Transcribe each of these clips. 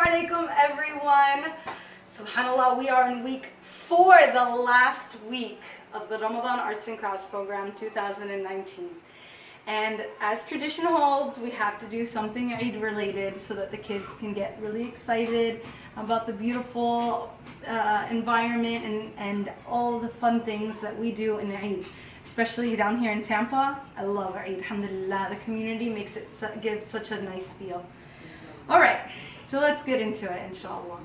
alaikum everyone. SubhanAllah, we are in week 4, the last week of the Ramadan Arts and Crafts program 2019. And as tradition holds, we have to do something Eid related so that the kids can get really excited about the beautiful environment and all the fun things that we do in Eid. Especially down here in Tampa, I love Eid, alhamdulillah. The community makes it give such a nice feel. All right, so let's get into it, inshallah.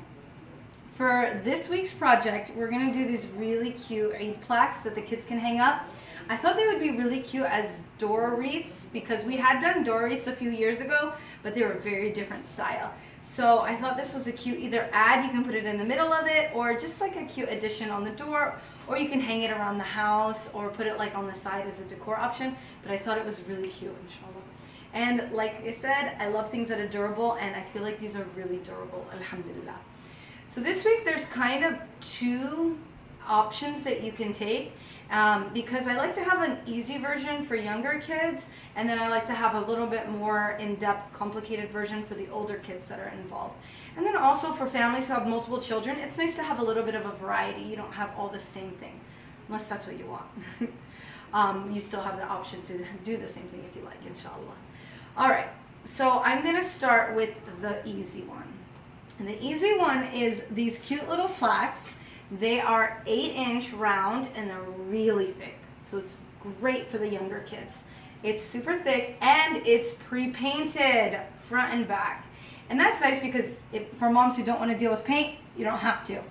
For this week's project, we're gonna do these really cute Eid plaques that the kids can hang up. I thought they would be really cute as door wreaths because we had done door wreaths a few years ago, but they were a very different style. So I thought this was a cute either ad, you can put it in the middle of it, or just like a cute addition on the door, or you can hang it around the house or put it like on the side as a decor option. But I thought it was really cute, inshallah. And like I said, I love things that are durable, and I feel like these are really durable, alhamdulillah. So this week there's kind of 2 options that you can take because I like to have an easy version for younger kids, and then I like to have a little bit more in-depth, complicated version for the older kids that are involved. And then also for families who have multiple children, it's nice to have a little bit of a variety. You don't have all the same thing, unless that's what you want. You still have the option to do the same thing if you like, inshallah. All right, so I'm gonna start with the easy one. And the easy one is these cute little plaques. They are 8-inch round and they're really thick. So it's great for the younger kids. It's super thick and it's pre-painted front and back. And that's nice because for moms who don't want to deal with paint, you don't have to.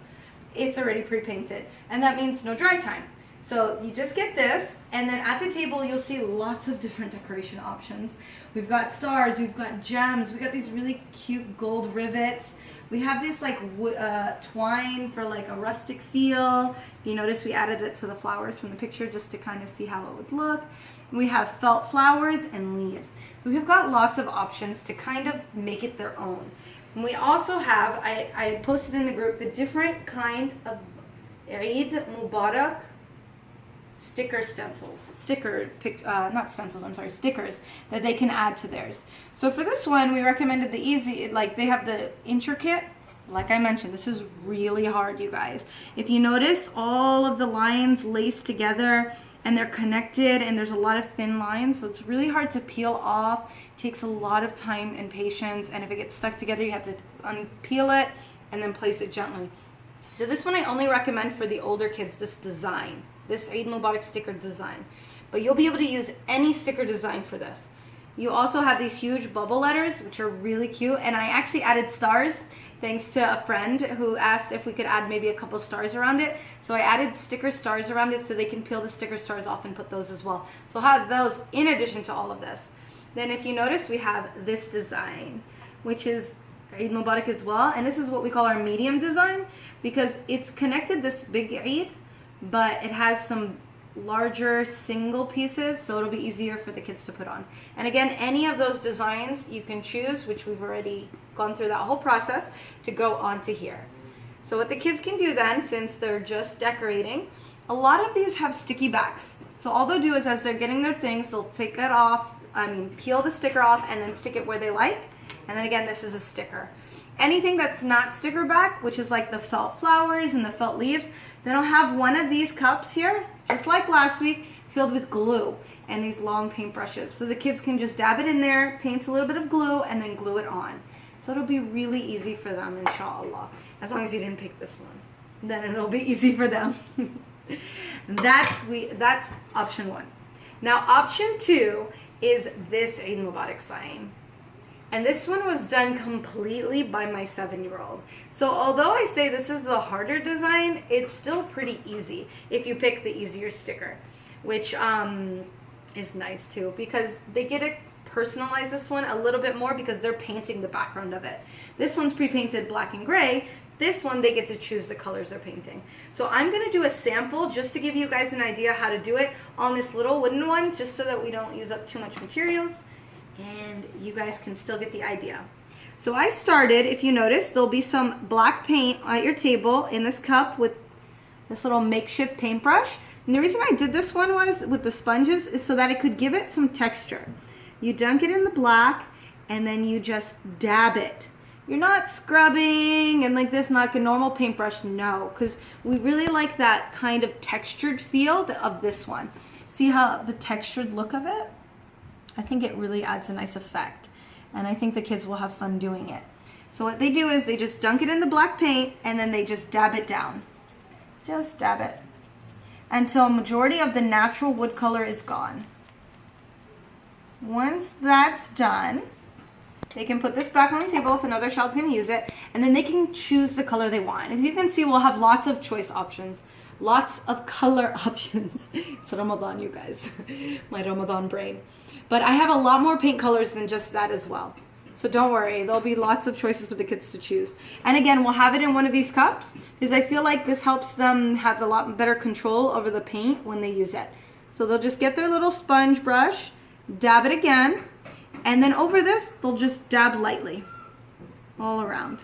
It's already pre-painted. And that means no dry time. So you just get this, and then at the table you'll see lots of different decoration options. We've got stars, we've got gems, we've got these really cute gold rivets. We have this like twine for like a rustic feel. If you notice, we added it to the flowers from the picture just to kind of see how it would look. We have felt flowers and leaves. So we've got lots of options to kind of make it their own. And we also have, I posted in the group, the different kind of Eid Mubarak sticker stencils, stickers that they can add to theirs. So for this one, we recommended the easy, like they have the intricate, like I mentioned, this is really hard, you guys. If you notice, all of the lines lace together and they're connected and there's a lot of thin lines, so it's really hard to peel off. It takes a lot of time and patience, and if it gets stuck together, you have to unpeel it and then place it gently. So this one I only recommend for the older kids, this design. This Eid Mubarak sticker design. But you'll be able to use any sticker design for this. You also have these huge bubble letters, which are really cute. And I actually added stars, thanks to a friend who asked if we could add maybe a couple stars around it. So I added sticker stars around it so they can peel the sticker stars off and put those as well. So I'll have those in addition to all of this. Then if you notice, we have this design, which is Eid Mubarak as well. And this is what we call our medium design because it's connected this big Eid, but it has some larger single pieces, so it'll be easier for the kids to put on. And again, any of those designs you can choose, which we've already gone through that whole process, to go onto here. So what the kids can do then, since they're just decorating, a lot of these have sticky backs. So all they'll do is as they're getting their things, they'll take it off, peel the sticker off and then stick it where they like. And then again, this is a sticker. Anything that's not sticker back, which is like the felt flowers and the felt leaves, then I'll have one of these cups here, just like last week, filled with glue and these long paint brushes. So the kids can just dab it in there, paint a little bit of glue, and then glue it on. So it'll be really easy for them, inshallah. As long as you didn't pick this one, then it'll be easy for them. That's option 1. Now option 2 is this Eid Mubarak sign. And this one was done completely by my 7-year-old. So although I say this is the harder design, it's still pretty easy if you pick the easier sticker, which is nice too, because they get to personalize this one a little bit more because they're painting the background of it. This one's pre-painted black and gray. This one, they get to choose the colors they're painting. So I'm gonna do a sample just to give you guys an idea how to do it on this little wooden one, just so that we don't use up too much materials. And you guys can still get the idea. So I started, if you notice, there'll be some black paint at your table in this cup with this little makeshift paintbrush. And the reason I did this one was with the sponges is so that it could give it some texture. You dunk it in the black and then you just dab it you're not scrubbing and like this, like a normal paintbrush, no, because we really like that kind of textured feel of this one. See how the textured look of it? I think it really adds a nice effect, and I think the kids will have fun doing it. So what they do is they just dunk it in the black paint and then they just dab it down. Just dab it until a majority of the natural wood color is gone. Once that's done, they can put this back on the table if another child's going to use it, and then they can choose the color they want. As you can see, we'll have lots of choice options, lots of color options. It's Ramadan, you guys. My Ramadan brain. But I have a lot more paint colors than just that as well. So don't worry, there'll be lots of choices for the kids to choose. And again, we'll have it in one of these cups because I feel like this helps them have a lot better control over the paint when they use it. So they'll just get their little sponge brush, dab it again, and then over this, they'll just dab lightly all around.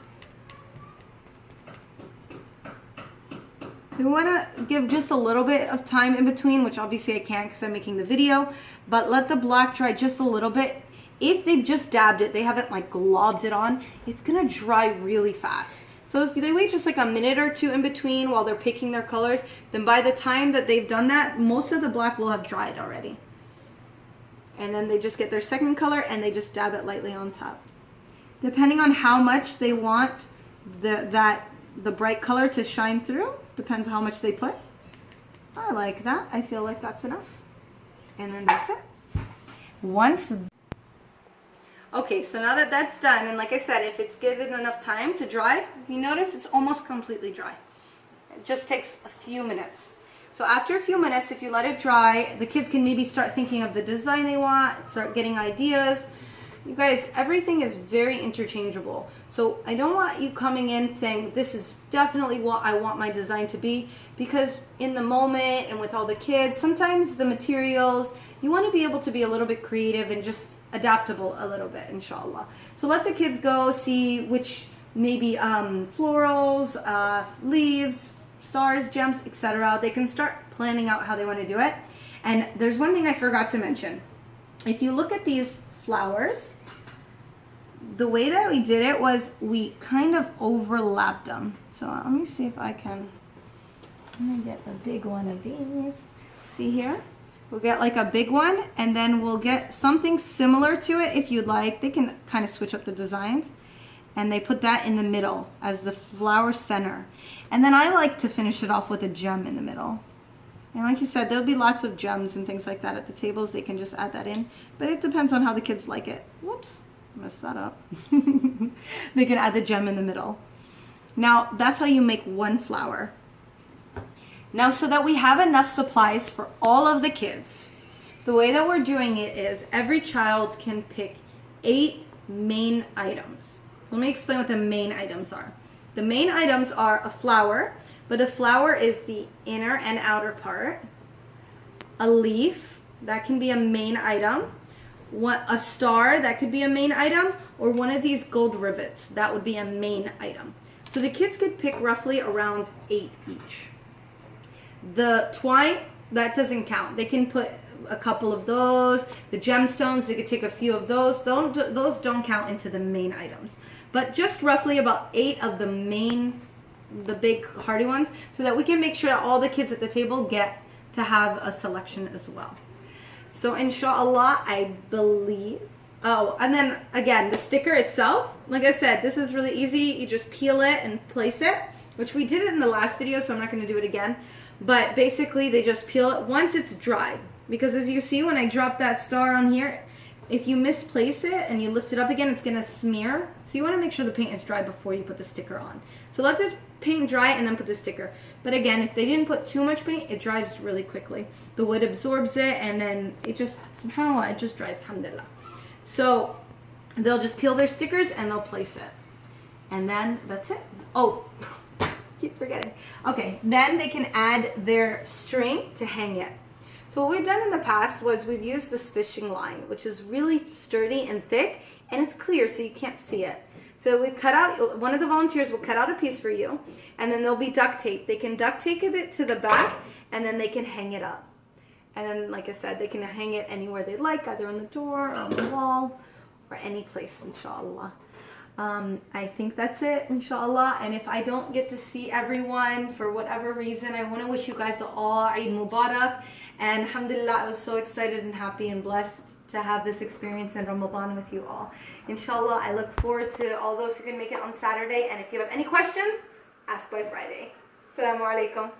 So we want to give just a little bit of time in between, which obviously I can't because I'm making the video, but let the black dry just a little bit. If they've just dabbed it, they haven't like globbed it on, it's gonna dry really fast. So if they wait just like a minute or two in between while they're picking their colors, then by the time that they've done that, most of the black will have dried already. And then they just get their second color and they just dab it lightly on top. Depending on how much they want the bright color to shine through, depends how much they put. I like that. I feel like that's enough. And then that's it. Okay, so now that that's done, and like I said, if it's given enough time to dry, if you notice, it's almost completely dry. It just takes a few minutes. So after a few minutes, if you let it dry, the kids can maybe start thinking of the design they want, start getting ideas. You guys, everything is very interchangeable. So I don't want you coming in saying, this is definitely what I want my design to be, because in the moment and with all the kids, sometimes the materials, you want to be able to be a little bit creative and just adaptable a little bit, inshallah. So let the kids go see which maybe florals, leaves, stars, gems, etc. They can start planning out how they want to do it. And there's one thing I forgot to mention. If you look at these flowers, the way that we did it was we kind of overlapped them. So let me see if I can, let me get the big one of these. See here? We'll get like a big one, and then we'll get something similar to it if you'd like. They can kind of switch up the designs. And they put that in the middle as the flower center. And then I like to finish it off with a gem in the middle. And like you said, there'll be lots of gems and things like that at the tables. They can just add that in. But it depends on how the kids like it. Whoops, messed that up. They can add the gem in the middle. Now, that's how you make one flower. Now, so that we have enough supplies for all of the kids, the way that we're doing it is every child can pick 8 main items. Let me explain what the main items are. The main items are a flower, but the flower is the inner and outer part. A leaf, that can be a main item. A star, that could be a main item. Or one of these gold rivets, that would be a main item. So the kids could pick roughly around 8 each. The twine, that doesn't count. They can put a couple of those. The gemstones, they could take a few of those. Those don't count into the main items. But just roughly about 8 of the main, the big hearty ones, so that we can make sure that all the kids at the table get to have a selection as well. So inshallah, I believe. Oh, and then again, the sticker itself, like I said, this is really easy. You just peel it and place it, which we did it in the last video, so I'm not going to do it again. But basically, they just peel it once it's dried. Because as you see, when I drop that star on here, if you misplace it and you lift it up again, it's going to smear. So you want to make sure the paint is dry before you put the sticker on. So let the paint dry and then put the sticker. But again, if they didn't put too much paint, it dries really quickly. The wood absorbs it, and then it just, somehow it just dries, alhamdulillah. So they'll just peel their stickers and they'll place it. And then that's it. Oh, keep forgetting. Okay, then they can add their string to hang it. So what we've done in the past was we've used this fishing line, which is really sturdy and thick, and it's clear so you can't see it. So we cut out, one of the volunteers will cut out a piece for you, and then there'll be duct tape. They can duct tape it to the back, and then they can hang it up. And then, like I said, they can hang it anywhere they like, either on the door or on the wall or any place, inshallah. I think that's it, inshallah. And if I don't get to see everyone for whatever reason, I want to wish you guys all Eid Mubarak. And alhamdulillah, I was so excited and happy and blessed to have this experience in Ramadan with you all. Inshallah, I look forward to all those who can make it on Saturday. And if you have any questions, ask by Friday. Assalamu alaikum.